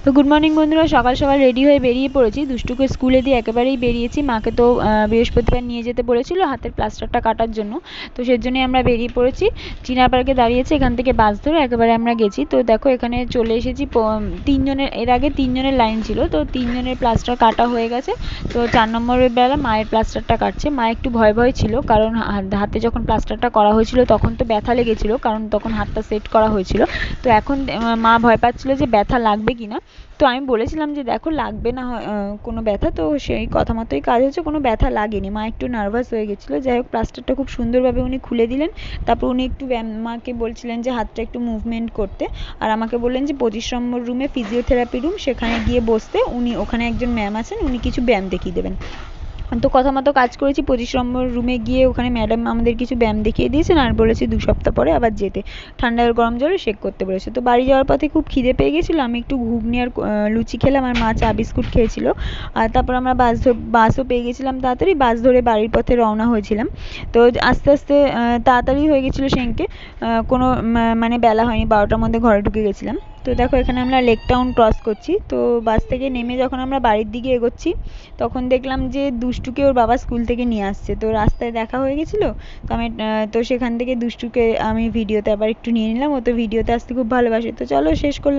তো good morning বন্ধুরা, সকাল সকাল রেডি হয়ে বেরিয়ে পড়েছি। দুষ্টুকে স্কুলে দিয়ে একেবারেই বেরিয়েছি। মাকে তো বৃহস্পতিবার নিয়ে যেতে বলেছিল হাতের প্লাস্টারটা কাটার জন্য, তো সেই জন্যই আমরা বেরিয়ে পড়েছি। চিনার পার্কে দাঁড়িয়েছি, এখান থেকে বাস ধরে একেবারে আমরা গেছি। তো দেখো এখানে চলে এসেছি। তিনজনের, এর আগে তিনজনের লাইন ছিল, তো তিনজনের প্লাস্টার কাটা হয়ে গেছে। তো 4 নম্বরের বেলা মায়ের প্লাস্টারটা কাটছে। মা একটু ভয় ভয় ছিল, কারণ হাতে যখন প্লাস্টারটা করা হয়েছিল তখন তো ব্যথা লেগেছিল, কারণ তখন হাতটা সেট করা হয়েছিল। তো এখন মা ভয় পাচ্ছিল যে ব্যথা লাগবে কিনা। তো আমি বলেছিলাম যে দেখো লাগবে না কোনো ব্যথা, তো সেই কথা মতোই কাজ হচ্ছে, কোনো ব্যথা লাগেনি। মা একটু নার্ভাস হয়ে গেছিলো। যাই হোক, প্লাস্টারটা খুব সুন্দরভাবে উনি খুলে দিলেন। তারপর উনি একটু মাকে বলছিলেন যে হাতটা একটু মুভমেন্ট করতে, আর আমাকে বললেন যে 25 নম্বর রুমে ফিজিওথেরাপি রুম, সেখানে গিয়ে বসতে। উনি ওখানে একজন ম্যাম আছেন, উনি কিছু ব্যায়াম দেখিয়ে দেবেন। তো কথা মতো কাজ করেছি। 25 নম্বর রুমে গিয়ে ওখানে ম্যাডাম আমাদের কিছু ব্যায়াম দেখিয়ে দিয়েছেন, আর বলেছে 2 সপ্তাহ পরে আবার যেতে, ঠান্ডা আর গরম জলে শেক করতে বলেছে। তো বাড়ি যাওয়ার পথে খুব খিদে পেয়ে গেছিলো। আমি একটু ঘুগনি আর লুচি খেলাম, আর মা চা বিস্কুট খেয়েছিল। আর তারপর আমরা বাসও পেয়ে গেছিলাম তাড়াতাড়ি। বাস ধরে বাড়ির পথে রওনা হয়েছিলাম। তো আস্তে আস্তে তাড়াতাড়ি হয়ে গেছিলো সেনকে, কোনো মানে বেলা হয়নি, 12টার মধ্যে ঘরে ঢুকে গেছিলাম। তো দেখো এখানে আমরা লেক টাউন ক্রস করছি। তো বাস থেকে নেমে যখন আমরা বাড়ির দিকে এগোচ্ছি, তখন দেখলাম যে দুষ্টুকে ওর বাবা স্কুল থেকে নিয়ে আসছে। তো রাস্তায় দেখা হয়ে গেছিলো। তো আমি তো সেখান থেকে দুষ্টুকে আমি ভিডিওতে আবার একটু নিয়ে নিলাম। ও তো ভিডিওতে আসতে খুব ভালোবাসে। তো চলো শেষ করলাম।